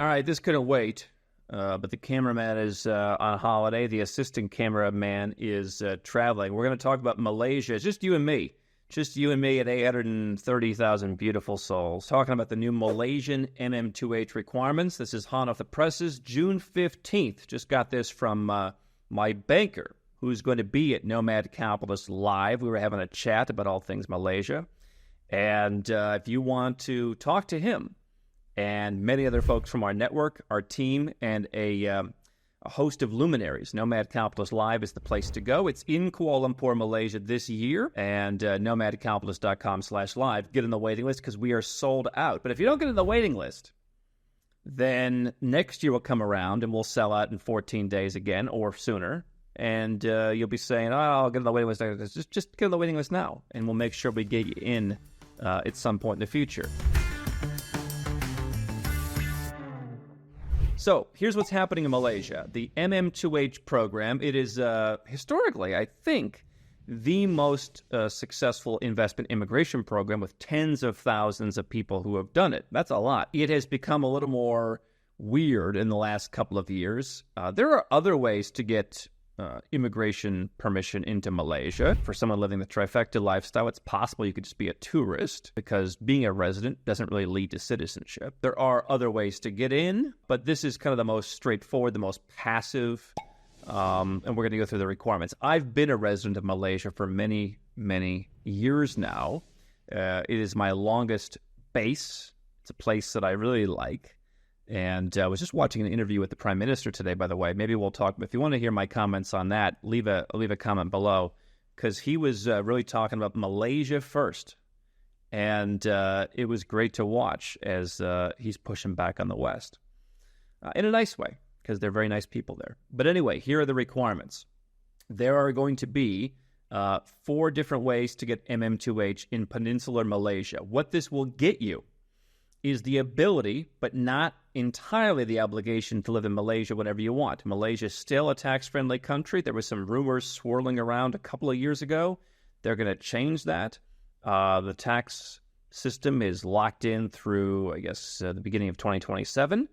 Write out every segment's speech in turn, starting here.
All right, this couldn't wait, but the cameraman is on holiday. The assistant cameraman is traveling. We're going to talk about Malaysia. It's just you and me. Just you and me at 830,000 beautiful souls. Talking about the new Malaysian MM2H requirements. This is hot off the presses, June 15th. Just got this from my banker, who's going to be at Nomad Capitalist Live. We were having a chat about all things Malaysia. And if you want to talk to him and many other folks from our network, our team, and a host of luminaries, Nomad Capitalist Live is the place to go. It's in Kuala Lumpur, Malaysia this year, and nomadcapitalist.com/live. Get in the waiting list because we are sold out. But if you don't get in the waiting list, then next year will come around and we'll sell out in 14 days again or sooner. And you'll be saying, oh, I'll get in the waiting list. Just get in the waiting list now, and we'll make sure we get you in at some point in the future. So here's what's happening in Malaysia. The MM2H program, it is historically, I think, the most successful investment immigration program with tens of thousands of people who have done it. That's a lot. It has become a little more weird in the last couple of years. There are other ways to get immigration permission into Malaysia. For someone living the trifecta lifestyle, it's possible you could just be a tourist because being a resident doesn't really lead to citizenship. There are other ways to get in, but this is kind of the most straightforward, the most passive, and we're going to go through the requirements. I've been a resident of Malaysia for many, many years now. It is my longest base. It's a place that I really like. And I was just watching an interview with the Prime Minister today, by the way. Maybe we'll talk. If you want to hear my comments on that, leave a comment below, because he was really talking about Malaysia first. And it was great to watch as he's pushing back on the West in a nice way, because they're very nice people there. But anyway, here are the requirements. There are going to be 4 different ways to get MM2H in peninsular Malaysia. What this will get you is the ability, but not entirely the obligation, to live in Malaysia whenever you want. Malaysia is still a tax-friendly country. There was some rumors swirling around a couple of years ago. They're going to change that. The tax system is locked in through, I guess, the beginning of 2027.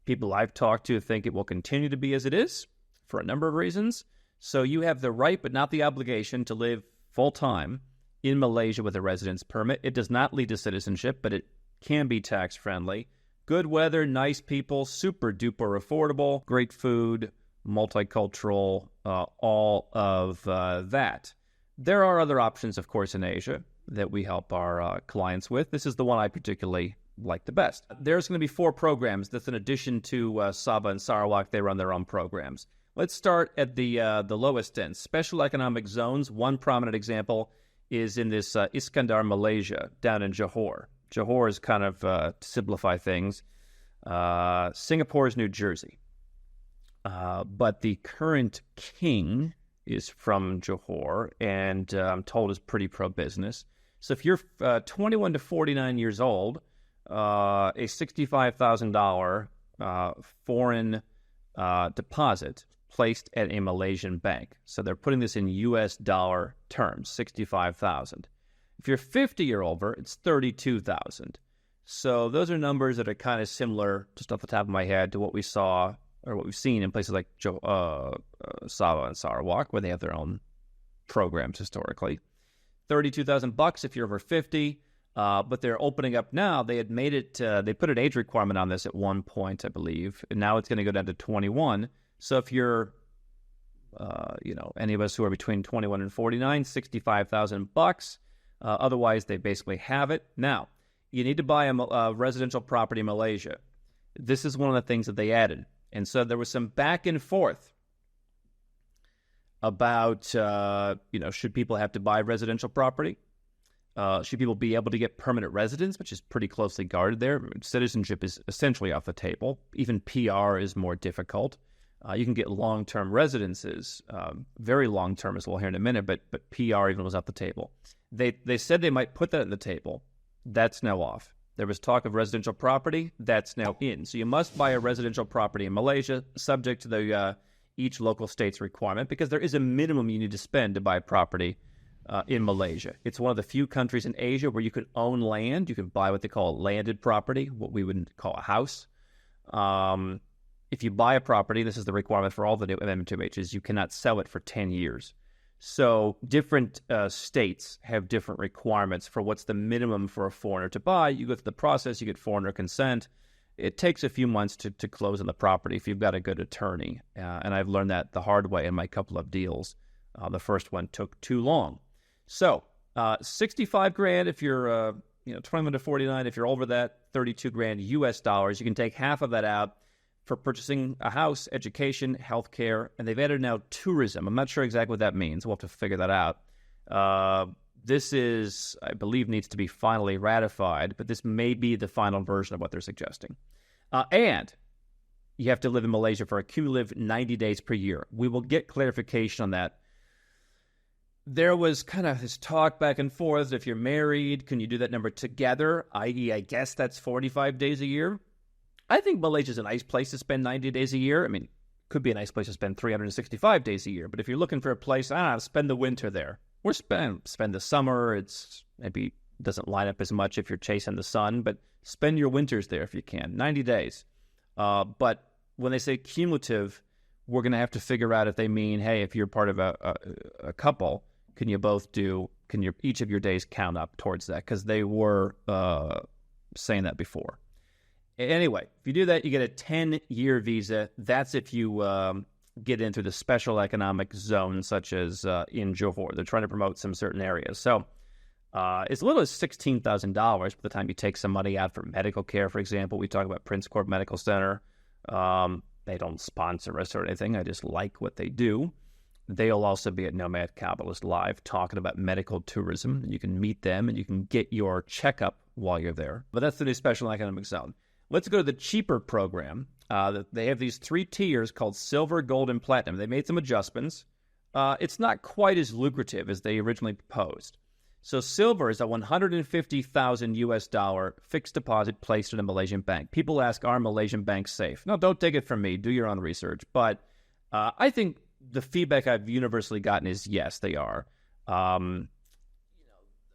People I've talked to think it will continue to be as it is for a number of reasons. So you have the right, but not the obligation, to live full-time in Malaysia with a residence permit. It does not lead to citizenship, but it can be tax-friendly. Good weather, nice people, super-duper affordable, great food, multicultural, all of that. There are other options, of course, in Asia that we help our clients with. This is the one I particularly like the best. There's going to be 4 programs. That's in addition to Sabah and Sarawak. They run their own programs. Let's start at the lowest end. Special economic zones. One prominent example is in this Iskandar, Malaysia, down in Johor. Johor is kind of, to simplify things, Singapore is New Jersey. But the current king is from Johor, and I'm told is pretty pro-business. So if you're 21 to 49 years old, a $65,000 foreign deposit placed at a Malaysian bank. So they're putting this in U.S. dollar terms, $65,000. If you're 50 or over, it's $32,000. So those are numbers that are kind of similar, just off the top of my head, to what we saw or what we've seen in places like Sabah and Sarawak, where they have their own programs historically. $32,000 if you're over 50, but they're opening up now. They had made it. They put an age requirement on this at one point, I believe, and now it's going to go down to 21. So if you're, any of us who are between 21 and 49, $65,000. Otherwise, they basically have it. Now, you need to buy a residential property in Malaysia. This is one of the things that they added. And so there was some back and forth about, should people have to buy residential property? Should people be able to get permanent residence, which is pretty closely guarded there? Citizenship is essentially off the table. Even PR is more difficult. You can get long-term residences, very long-term, as we'll hear in a minute, but PR even was off the table. They said they might put that on the table. That's now off. There was talk of residential property. That's now in. So you must buy a residential property in Malaysia, subject to the each local state's requirement, because there is a minimum you need to spend to buy property in Malaysia. It's one of the few countries in Asia where you can own land. You can buy what they call landed property, what we would call a house. If you buy a property, this is the requirement for all the new MM2Hs, you cannot sell it for 10 years. So different states have different requirements for what's the minimum for a foreigner to buy. You go through the process, you get foreigner consent. It takes a few months to close on the property if you've got a good attorney. And I've learned that the hard way in my couple of deals. The first one took too long. So 65 grand if you're 21 to 49. If you're over that, 32 grand US dollars. You can take half of that out for purchasing a house, education, healthcare, and they've added now tourism. I'm not sure exactly what that means. We'll have to figure that out. This is, I believe, needs to be finally ratified, but this may be the final version of what they're suggesting. And you have to live in Malaysia for a cumulative 90 days per year. We will get clarification on that. There was kind of this talk back and forth. If you're married, can you do that number together? I.e., I guess that's 45 days a year. I think Malaysia's a nice place to spend 90 days a year. I mean, it could be a nice place to spend 365 days a year. But if you're looking for a place, I don't know, spend the winter there. Or spend the summer. It's maybe doesn't line up as much if you're chasing the sun, but spend your winters there if you can. 90 days. But when they say cumulative, we're going to have to figure out if they mean, hey, if you're part of a couple, can each of your days count up towards that? Because they were saying that before. Anyway, if you do that, you get a 10-year visa. That's if you get into the special economic zone, such as in Johor. They're trying to promote some certain areas. So it's as little as $16,000 by the time you take some money out for medical care, for example. We talk about Prince Court Medical Center. They don't sponsor us or anything. I just like what they do. They'll also be at Nomad Capitalist Live talking about medical tourism. You can meet them and you can get your checkup while you're there. But that's the new special economic zone. Let's go to the cheaper program. They have these 3 tiers called Silver, Gold, and Platinum. They made some adjustments. It's not quite as lucrative as they originally proposed. So Silver is a $150,000 US dollar fixed deposit placed in a Malaysian bank. People ask, are Malaysian banks safe? No, don't take it from me. Do your own research. But I think the feedback I've universally gotten is yes, they are. A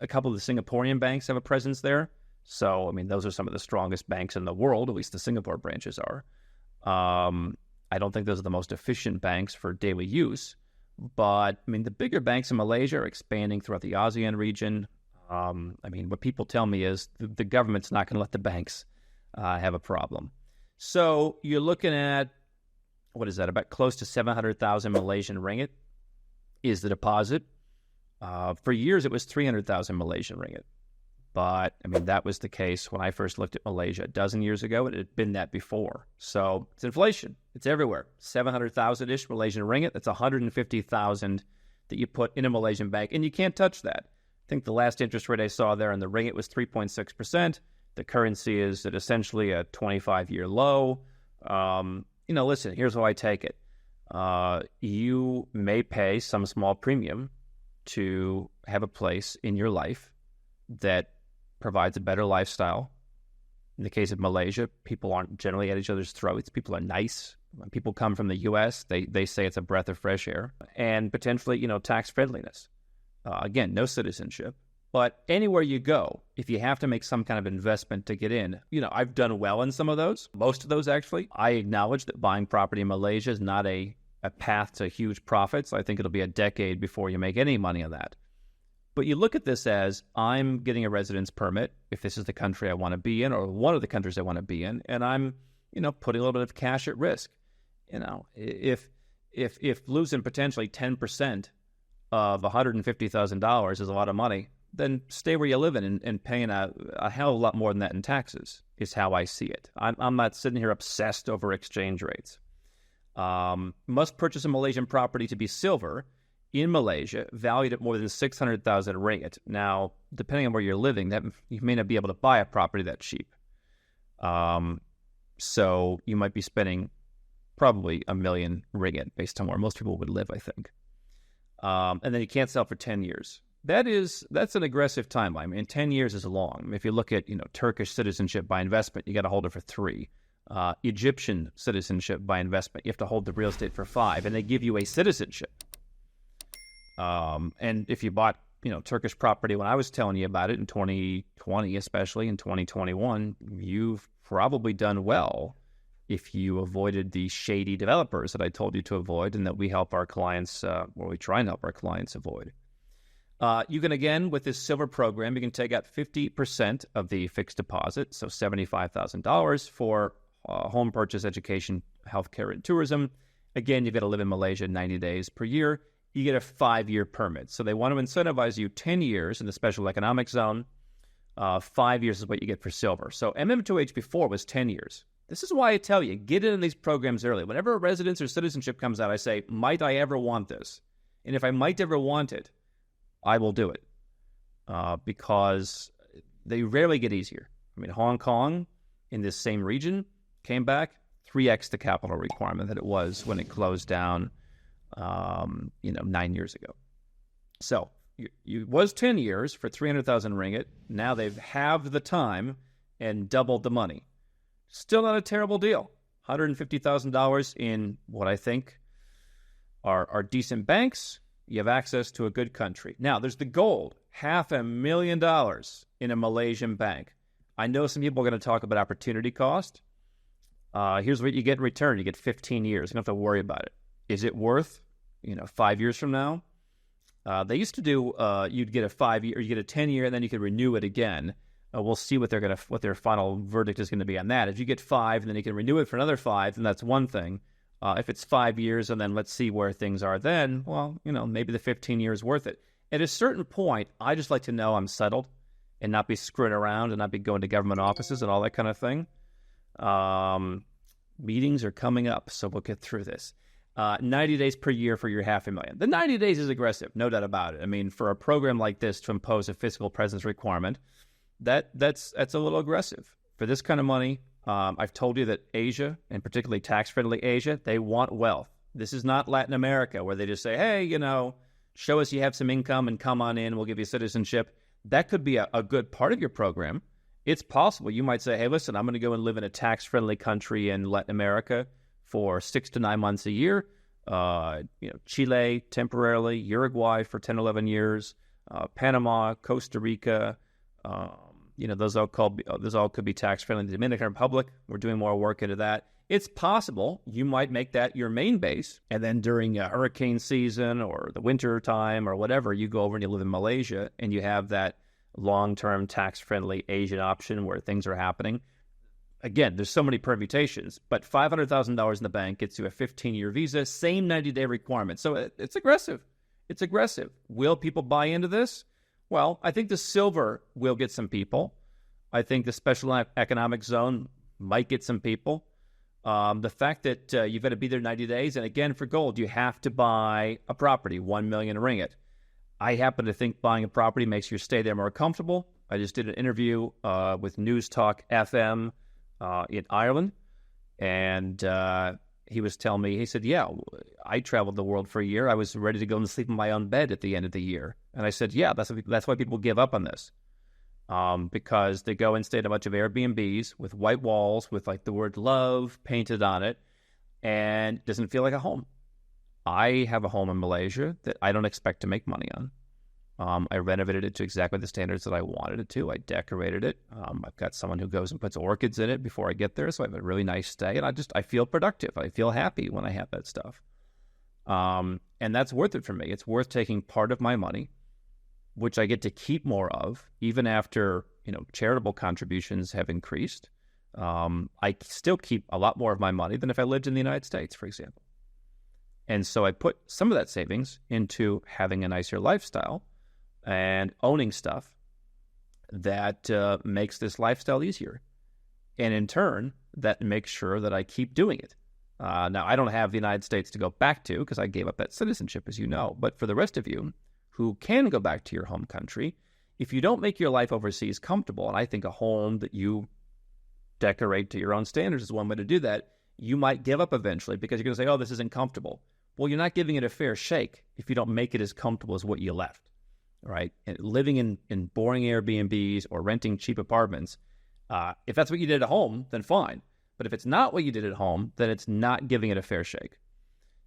couple of the Singaporean banks have a presence there. So, I mean, those are some of the strongest banks in the world, at least the Singapore branches are. I don't think those are the most efficient banks for daily use. But, I mean, the bigger banks in Malaysia are expanding throughout the ASEAN region. I mean, what people tell me is the government's not going to let the banks have a problem. So you're looking at, what is that, about close to 700,000 Malaysian ringgit is the deposit. For years, it was 300,000 Malaysian ringgit. But, I mean, that was the case when I first looked at Malaysia a dozen years ago. It had been that before. So it's inflation. It's everywhere. 700,000-ish Malaysian ringgit. That's 150,000 that you put in a Malaysian bank, and you can't touch that. I think the last interest rate I saw there in the ringgit was 3.6%. The currency is at essentially a 25-year low. Listen, here's how I take it. You may pay some small premium to have a place in your life that provides a better lifestyle. In the case of Malaysia, people aren't generally at each other's throats. People are nice. When people come from the U.S., they say it's a breath of fresh air. And potentially, tax friendliness. Again, no citizenship. But anywhere you go, if you have to make some kind of investment to get in, I've done well in some of those, most of those actually. I acknowledge that buying property in Malaysia is not a path to huge profits. I think it'll be a decade before you make any money on that. But you look at this as, I'm getting a residence permit if this is the country I want to be in or one of the countries I want to be in, and I'm, putting a little bit of cash at risk. If losing potentially 10% of $150,000 is a lot of money, then stay where you live in and paying a hell of a lot more than that in taxes is how I see it. I'm not sitting here obsessed over exchange rates. Must purchase a Malaysian property to be silver in Malaysia, valued at more than 600,000 ringgit. Now, depending on where you're living, that you may not be able to buy a property that cheap. So you might be spending probably 1 million ringgit based on where most people would live, I think. And then you can't sell for 10 years. That's an aggressive timeline. I mean, 10 years is long. If you look at, Turkish citizenship by investment, you got to hold it for 3. Egyptian citizenship by investment, you have to hold the real estate for 5, and they give you a citizenship. And if you bought, Turkish property when I was telling you about it in 2020, especially in 2021, you've probably done well if you avoided the shady developers that I told you to avoid and that we help our clients, or we try and help our clients avoid. You can, again, with this silver program, you can take out 50% of the fixed deposit, so $75,000 for home purchase, education, healthcare, and tourism. Again, you've got to live in Malaysia 90 days per year. You get a 5-year permit. So they want to incentivize you 10 years in the special economic zone. 5 years is what you get for silver. So MM2H before was 10 years. This is why I tell you, get into these programs early. Whenever a residence or citizenship comes out, I say, might I ever want this? And if I might ever want it, I will do it because they rarely get easier. I mean, Hong Kong in this same region came back 3x the capital requirement that it was when it closed down, 9 years ago. So it was 10 years for 300,000 ringgit. Now they've halved the time and doubled the money. Still not a terrible deal. $150,000 in what I think are decent banks. You have access to a good country. Now, there's the gold, $500,000 in a Malaysian bank. I know some people are going to talk about opportunity cost. Here's what you get in return. You get 15 years. You don't have to worry about it. Is it worth, 5 years from now? They used to do, you'd get a 5-year, you get a 10-year, and then you could renew it again. We'll see what their final verdict is going to be on that. If you get 5 and then you can renew it for another 5, then that's one thing. If it's 5 years and then let's see where things are then, well, maybe the 15 years is worth it. At a certain point, I just like to know I'm settled and not be screwing around and not be going to government offices and all that kind of thing. Meetings are coming up, so we'll get through this. 90 days per year for your $500,000. The 90 days is aggressive, no doubt about it. I mean, for a program like this to impose a physical presence requirement, that's a little aggressive. For this kind of money, I've told you that Asia, and particularly tax-friendly Asia, they want wealth. This is not Latin America where they just say, hey, show us you have some income and come on in, we'll give you citizenship. That could be a good part of your program. It's possible. You might say, hey, listen, I'm going to go and live in a tax-friendly country in Latin America for 6 to 9 months a year. Chile temporarily, Uruguay for 10, 11 years, Panama, Costa Rica. Those all could be tax-friendly. The Dominican Republic, we're doing more work into that. It's possible you might make that your main base, and then during hurricane season or the winter time or whatever, you go over and you live in Malaysia, and you have that long-term tax-friendly Asian option where things are happening. Again, there's so many permutations, but $500,000 in the bank gets you a 15-year visa, same 90-day requirement. So it's aggressive. It's aggressive. Will people buy into this? Well, I think the silver will get some people. I think the special economic zone might get some people. The fact that you've got to be there 90 days, and again, for gold, you have to buy a property, 1 million ringgit. I happen to think buying a property makes your stay there more comfortable. I just did an interview with News Talk FM in Ireland, and he was telling me, he said, yeah, I traveled the world for a year. I was ready to go and sleep in my own bed at the end of the year. And I said, yeah, that's why people give up on this. Because they go and stay at a bunch of Airbnbs with white walls with like the word love painted on it, and it doesn't feel like a home. I have a home in Malaysia that I don't expect to make money on. I renovated it to exactly the standards that I wanted it to. I decorated it. I've got someone who goes and puts orchids in it before I get there, so I have a really nice stay, and I feel productive. I feel happy when I have that stuff. And that's worth it for me. It's worth taking part of my money, which I get to keep more of, even after charitable contributions have increased. I still keep a lot more of my money than if I lived in the United States, for example. And so I put some of that savings into having a nicer lifestyle and owning stuff that makes this lifestyle easier. And in turn, that makes sure that I keep doing it. Now, I don't have the United States to go back to because I gave up that citizenship, as you know. But for the rest of you who can go back to your home country, if you don't make your life overseas comfortable, and I think a home that you decorate to your own standards is one way to do that, you might give up eventually because you're going to say, oh, this isn't comfortable. Well, you're not giving it a fair shake if you don't make it as comfortable as what you left, right? And living in boring Airbnbs or renting cheap apartments, if that's what you did at home, then fine. But if it's not what you did at home, then it's not giving it a fair shake.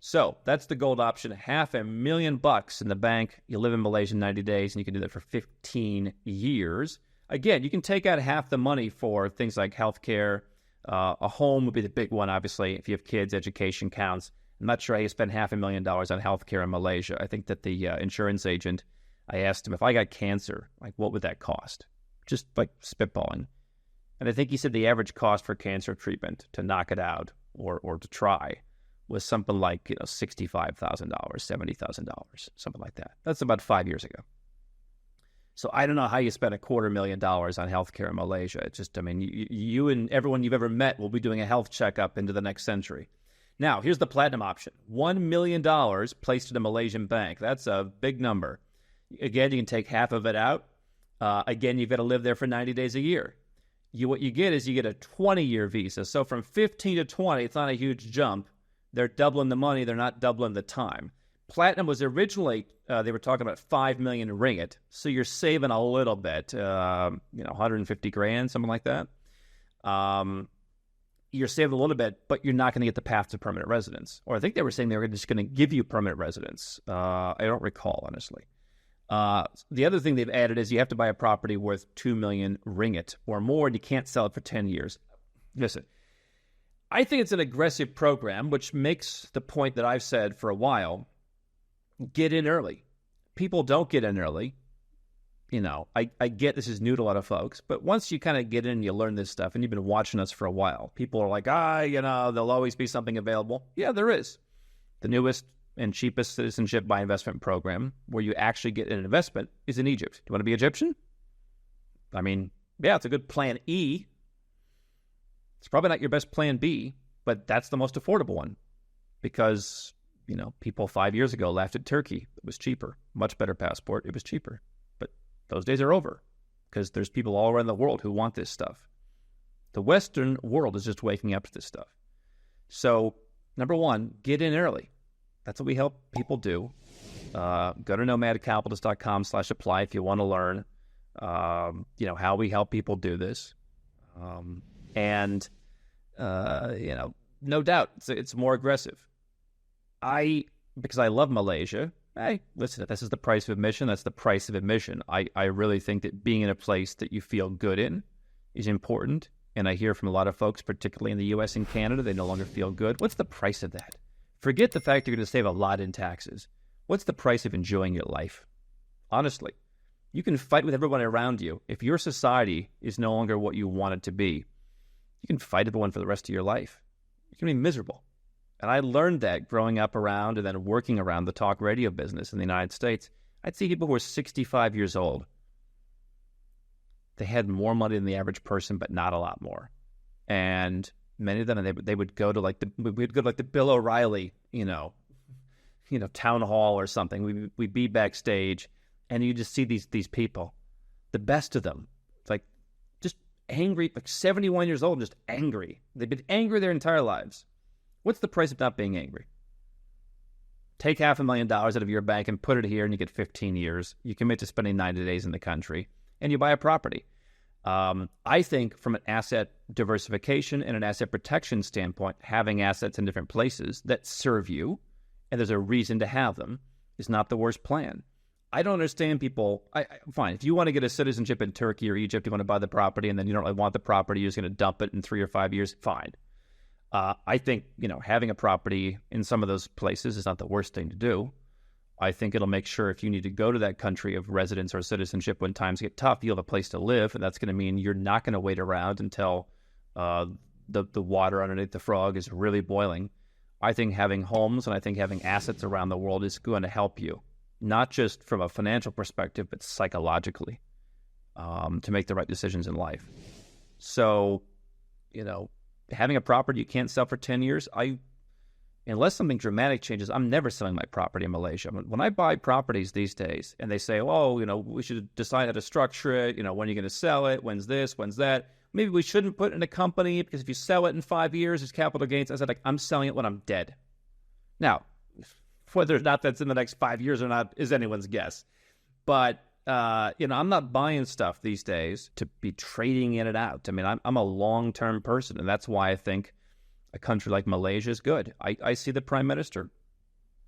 So that's the gold option, $500,000 in the bank. You live in Malaysia 90 days, and you can do that for 15 years. Again, you can take out half the money for things like healthcare, A home would be the big one, obviously. If you have kids, education counts. I'm not sure how you spend $500,000 on healthcare in Malaysia. I think that the insurance agent, I asked him, if I got cancer, like, what would that cost? Just like spitballing. And I think he said the average cost for cancer treatment to knock it out or to try was something like, $65,000, $70,000, something like that. That's about 5 years ago. So I don't know how you spend $250,000 on healthcare in Malaysia. It's just, you and everyone you've ever met will be doing a health checkup into the next century. Now, here's the platinum option. $1 million placed in a Malaysian bank. That's a big number. Again, you can take half of it out. Again, you've got to live there for 90 days a year. What you get is you get a 20-year visa. So from 15 to 20, it's not a huge jump. They're doubling the money. They're not doubling the time. Platinum was originally, they were talking about 5 million ringgit. So you're saving a little bit, 150 grand, something like that. You're saving a little bit, but you're not going to get the path to permanent residence. Or I think they were saying they were just going to give you permanent residence. I don't recall, honestly. The other thing they've added is you have to buy a property worth 2 million ringgit or more, and you can't sell it for 10 years. Listen, I think it's an aggressive program, which makes the point that I've said for a while. Get in early. People don't get in early. I get this is new to a lot of folks, but once you kind of get in and you learn this stuff, and you've been watching us for a while, people are like, there'll always be something available. Yeah, there is. The newest and cheapest citizenship by investment program where you actually get an investment is in Egypt. Do you want to be Egyptian? It's a good plan E. It's probably not your best plan B, but that's the most affordable one because, people 5 years ago laughed at Turkey. It was cheaper. Much better passport. It was cheaper. But those days are over because there's people all around the world who want this stuff. The Western world is just waking up to this stuff. So, number one, get in early. That's what we help people do. Go to nomadcapitalist.com/apply if you want to learn, how we help people do this. No doubt, it's more aggressive. Because I love Malaysia, hey, listen, if this is the price of admission, that's the price of admission. I really think that being in a place that you feel good in is important. And I hear from a lot of folks, particularly in the U.S. and Canada, they no longer feel good. What's the price of that? Forget the fact you're going to save a lot in taxes. What's the price of enjoying your life? Honestly, you can fight with everyone around you. If your society is no longer what you want it to be, you can fight everyone for the rest of your life. You can be miserable. And I learned that growing up around and then working around the talk radio business in the United States. I'd see people who were 65 years old. They had more money than the average person, but not a lot more. And many of them, they would go to we'd go to the Bill O'Reilly, town hall or something. We'd be backstage, and you just see these people, the best of them, just angry, 71 years old, just angry. They've been angry their entire lives. What's the price of not being angry? Take $500,000 out of your bank and put it here, and you get 15 years. You commit to spending 90 days in the country, and you buy a property. I think from an asset diversification and an asset protection standpoint, having assets in different places that serve you, and there's a reason to have them, is not the worst plan. I don't understand people. Fine, if you want to get a citizenship in Turkey or Egypt, you want to buy the property, and then you don't really want the property, you're just going to dump it in 3 or 5 years, fine. I think, having a property in some of those places is not the worst thing to do. I think it'll make sure if you need to go to that country of residence or citizenship when times get tough, you'll have a place to live, and that's going to mean you're not going to wait around until the water underneath the frog is really boiling. I think having homes and I think having assets around the world is going to help you, not just from a financial perspective, but psychologically, to make the right decisions in life. So, having a property you can't sell for 10 years, unless something dramatic changes, I'm never selling my property in Malaysia. When I buy properties these days and they say, we should decide how to structure it, when are you going to sell it, when's this, when's that, maybe we shouldn't put it in a company because if you sell it in 5 years, it's capital gains. I said, I'm selling it when I'm dead. Now, whether or not that's in the next 5 years or not is anyone's guess. But I'm not buying stuff these days to be trading in and out. I'm a long-term person, and that's why I think a country like Malaysia is good. I see the Prime Minister,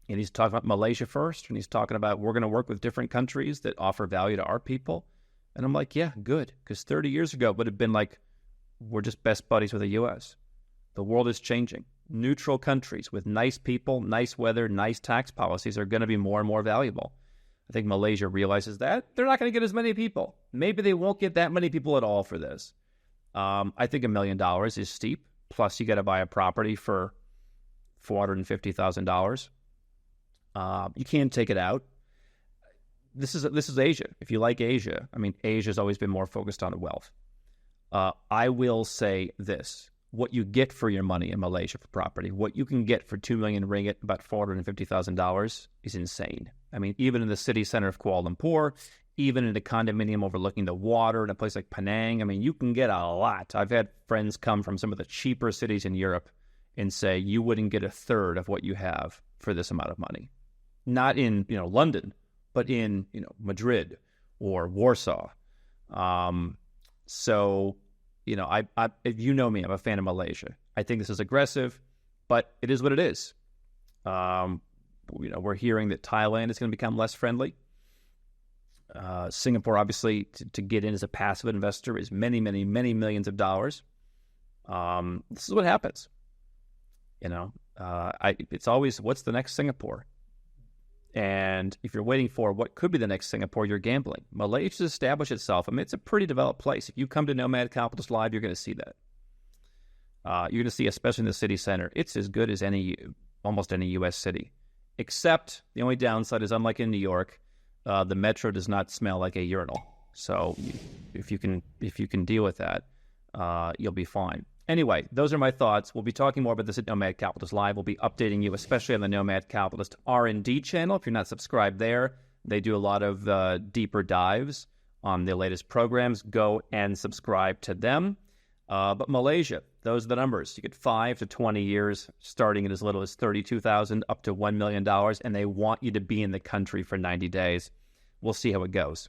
and he's talking about Malaysia first, and he's talking about we're going to work with different countries that offer value to our people. And I'm like, yeah, good, because 30 years ago it would have been like, we're just best buddies with the U.S. The world is changing. Neutral countries with nice people, nice weather, nice tax policies are going to be more and more valuable. I think Malaysia realizes that. They're not going to get as many people. Maybe they won't get that many people at all for this. I think $1 million is steep. Plus, you got to buy a property for $450,000. You can't take it out. This is Asia. If you like Asia, I mean, Asia's always been more focused on wealth. I will say this. What you get for your money in Malaysia for property, what you can get for 2 million ringgit, about $450,000, is insane. I mean, even in the city center of Kuala Lumpur, even in a condominium overlooking the water in a place like Penang, I mean, you can get a lot. I've had friends come from some of the cheaper cities in Europe and say you wouldn't get a third of what you have for this amount of money. Not in, London, but in, Madrid or Warsaw. So, if you know me, I'm a fan of Malaysia. I think this is aggressive, but it is what it is. We're hearing that Thailand is going to become less friendly. Singapore, obviously, to get in as a passive investor is many, many, many millions of dollars. This is what happens. It's always, what's the next Singapore? And if you're waiting for what could be the next Singapore, you're gambling. Malaysia's established itself. I mean, it's a pretty developed place. If you come to Nomad Capitalist Live, you're going to see that. You're going to see, especially in the city center, it's as good as almost any U.S. city. Except the only downside is, unlike in New York, the metro does not smell like a urinal. So if you can deal with that, you'll be fine. Anyway, those are my thoughts. We'll be talking more about this at Nomad Capitalist Live. We'll be updating you, especially on the Nomad Capitalist R&D channel. If you're not subscribed there, they do a lot of deeper dives on the latest programs. Go and subscribe to them. But Malaysia, those are the numbers. You get 5 to 20 years, starting at as little as $32,000 up to $1 million, and they want you to be in the country for 90 days. We'll see how it goes.